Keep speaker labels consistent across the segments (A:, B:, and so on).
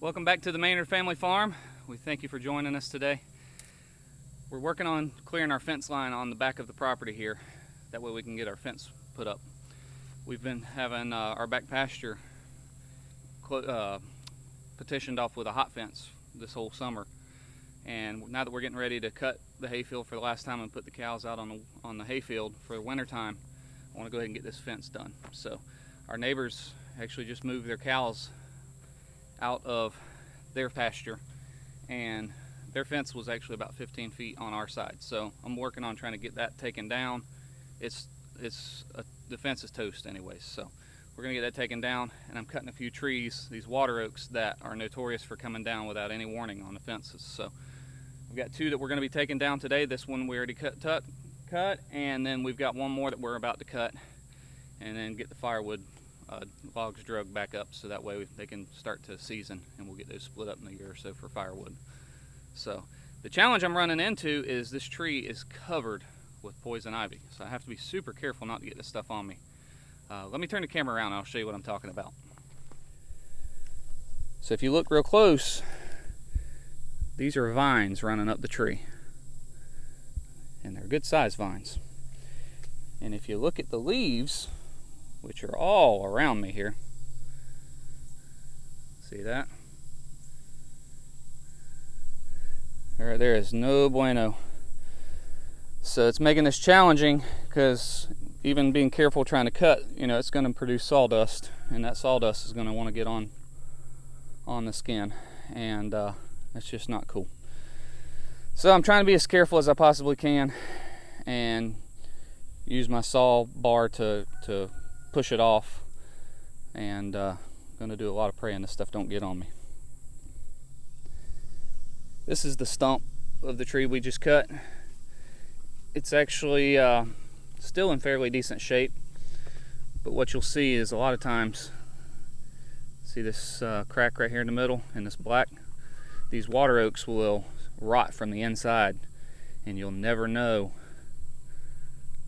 A: Welcome back to the Maynard Family Farm. We thank you for joining us today. We're working on clearing our fence line on the back of the property here. That way we can get our fence put up. We've been having our back pasture petitioned off with a hot fence this whole summer. And now that we're getting ready to cut the hayfield for the last time and put the cows out on the hayfield for the winter time, I want to go ahead and get this fence done. So our neighbors actually just moved their cows out of their pasture, and their fence was actually about 15 feet on our side. So I'm working on trying to get that taken down. The fence is toast anyways, so we're gonna get that taken down. And I'm cutting a few trees, these water oaks that are notorious for coming down without any warning on the fences. So we've got two that we're gonna be taking down today. This one we already cut, and then we've got one more that we're about to cut, and then get the firewood logs drug back up, so that way they can start to season, and we'll get those split up in a year or so for firewood. So the challenge I'm running into is this tree is covered with poison ivy, so I have to be super careful not to get this stuff on me. Let me turn the camera around and I'll show you what I'm talking about. So if you look real close, these are vines running up the tree, and they're good sized vines. And if you look at the leaves, which are all around me here, see that? Right there is no bueno. So it's making this challenging, because even being careful trying to cut, it's going to produce sawdust, and that sawdust is going to want to get on the skin, and that's just not cool. So I'm trying to be as careful as I possibly can and use my saw bar to push it off, and going to do a lot of praying this stuff don't get on me. This is the stump of the tree we just cut. It's actually still in fairly decent shape, but what you'll see is a lot of times, see this crack right here in the middle and this black? These water oaks will rot from the inside, and you'll never know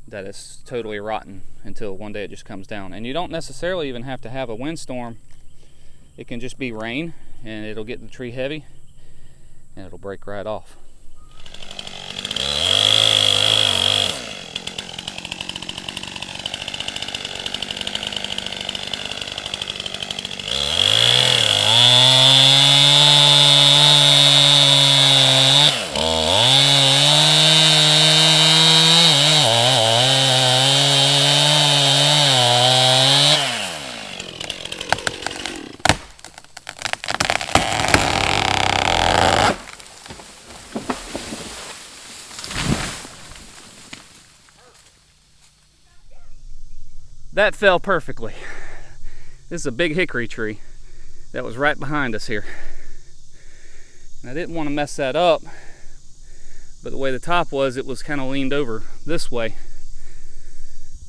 A: that it's totally rotten until one day it just comes down. And you don't necessarily even have to have a windstorm. It can just be rain, and it'll get the tree heavy and it'll break right off. That fell perfectly. This is a big hickory tree that was right behind us here. And I didn't want to mess that up, but the way the top was, it was kind of leaned over this way.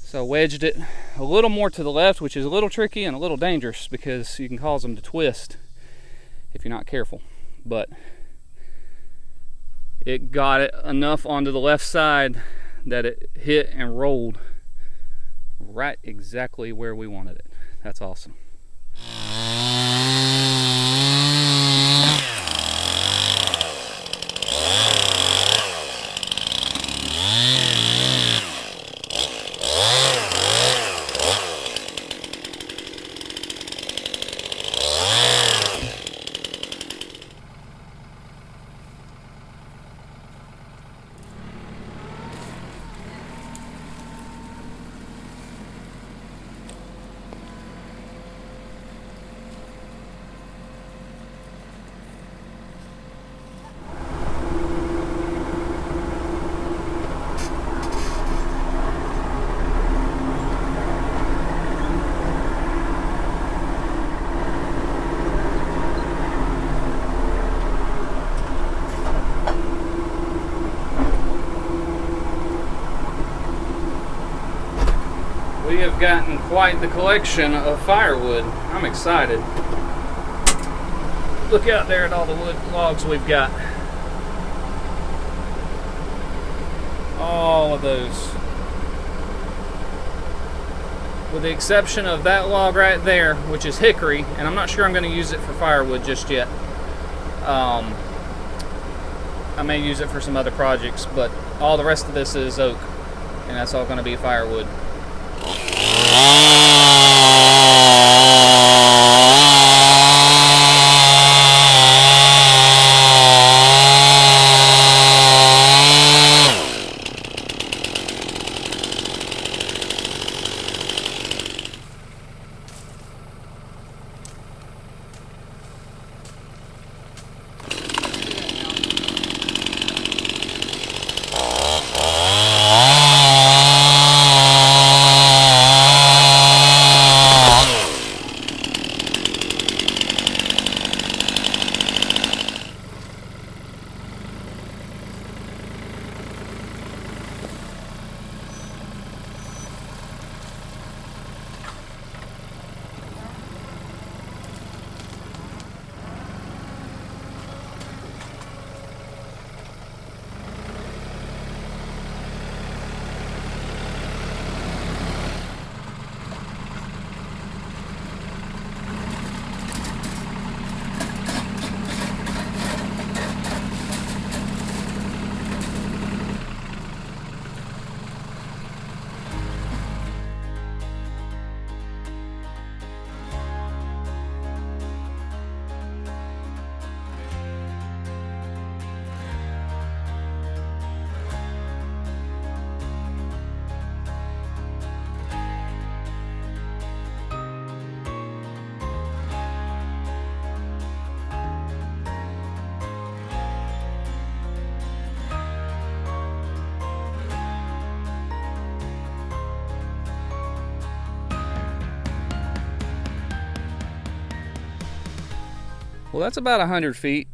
A: So I wedged it a little more to the left, which is a little tricky and a little dangerous, because you can cause them to twist if you're not careful. But it got it enough onto the left side that it hit and rolled right exactly where we wanted it. That's awesome. We have gotten quite the collection of firewood. I'm excited. Look out there at all the wood logs we've got. All of those. with the exception of that log right there, which is hickory, and I'm not sure I'm going to use it for firewood just yet. I may use it for some other projects, but all the rest of this is oak, and that's all going to be firewood. Well, that's about 100 feet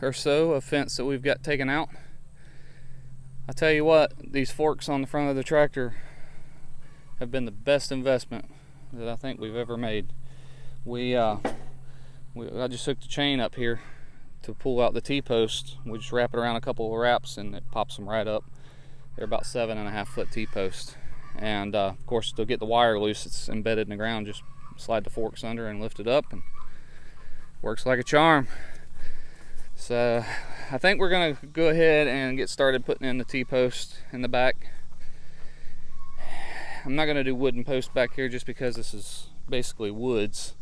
A: or so of fence that we've got taken out. I tell you what, these forks on the front of the tractor have been the best investment that I think we've ever made. I just hooked the chain up here to pull out the T-post. We just wrap it around a couple of wraps and it pops them right up. They're about 7.5 foot T-post. And of course, to get the wire loose, it's embedded in the ground. Just slide the forks under and lift it up, and works like a charm. So I think we're gonna go ahead and get started putting in the T-post in the back. I'm not gonna do wooden posts back here just because this is basically woods,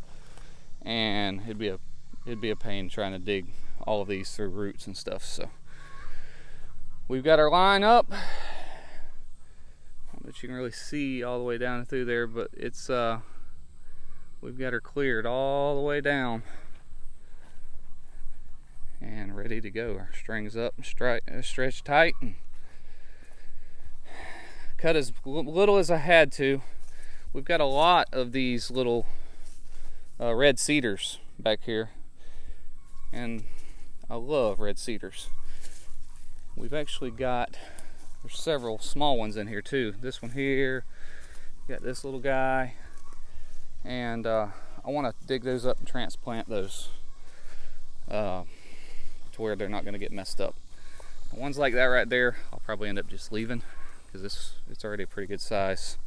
A: and it'd be a pain trying to dig all of these through roots and stuff. So we've got our line up. I don't know if you can really see all the way down through there, but it's we've got her cleared all the way down and ready to go. Our strings up and stretched tight, and cut as little as I had to. We've got a lot of these little red cedars back here, and I love red cedars. We've actually got, there's several small ones in here too. This one here, got this little guy, and I want to dig those up and transplant those to where they're not going to get messed up. The ones like that right there, I'll probably end up just leaving because it's already a pretty good size,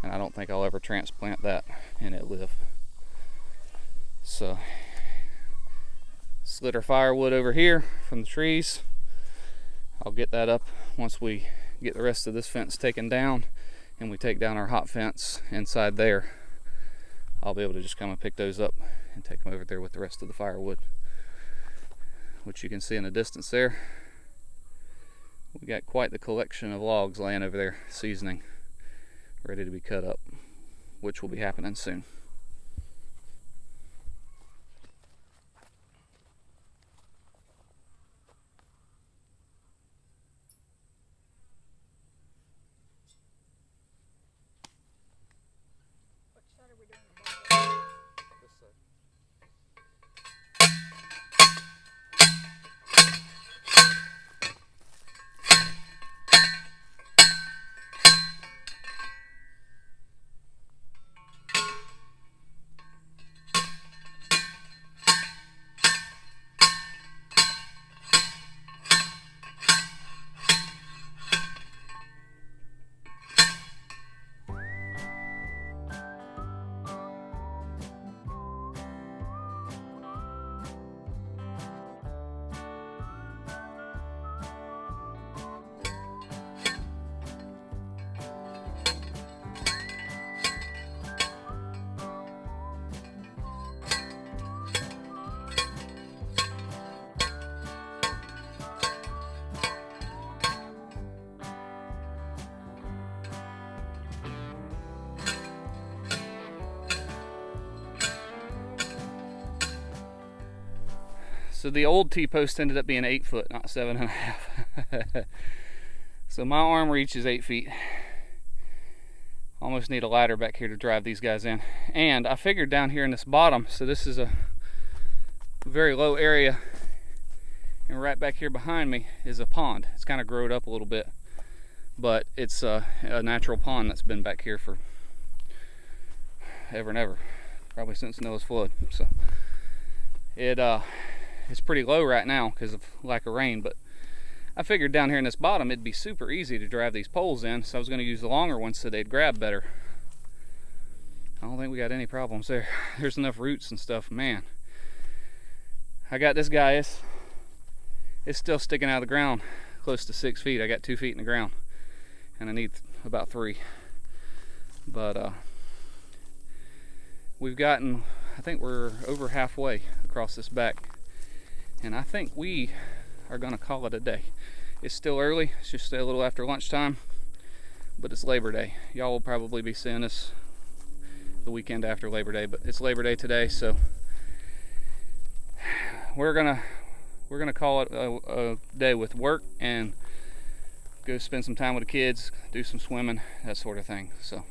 A: and I don't think I'll ever transplant that and it live. So slid our firewood over here from the trees. I'll get that up once we get the rest of this fence taken down and we take down our hot fence inside there. I'll be able to just come and pick those up and take them over there with the rest of the firewood, which you can see in the distance there. We got quite the collection of logs laying over there, seasoning, ready to be cut up, which will be happening soon.
B: What side are we doing the bottom?
A: This side. So the old T-post ended up being 8 foot, not 7.5. So my arm reach is 8 feet. Almost need a ladder back here to drive these guys in. And I figured down here in this bottom, so this is a very low area, and right back here behind me is a pond. It's kind of growed up a little bit, but it's a natural pond that's been back here for ever and ever, probably since Noah's flood. So it's pretty low right now because of lack of rain, but I figured down here in this bottom it'd be super easy to drive these poles in, so I was going to use the longer ones so they'd grab better. I don't think we got any problems there. There's enough roots and stuff. Man, I got this guy, it's still sticking out of the ground close to 6 feet. I got 2 feet in the ground and I need about 3. But we've gotten, I think we're over halfway across this back, and I think we are gonna call it a day. It's still early, it's just a little after lunchtime, but it's Labor Day. Y'all will probably be seeing this the weekend after Labor Day, but it's Labor Day today, so we're gonna call it a day with work and go spend some time with the kids, do some swimming, that sort of thing. So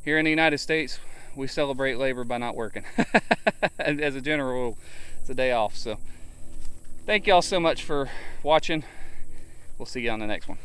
A: here in the United States, we celebrate labor by not working. As a general rule, it's a day off. So thank y'all so much for watching. We'll see you on the next one.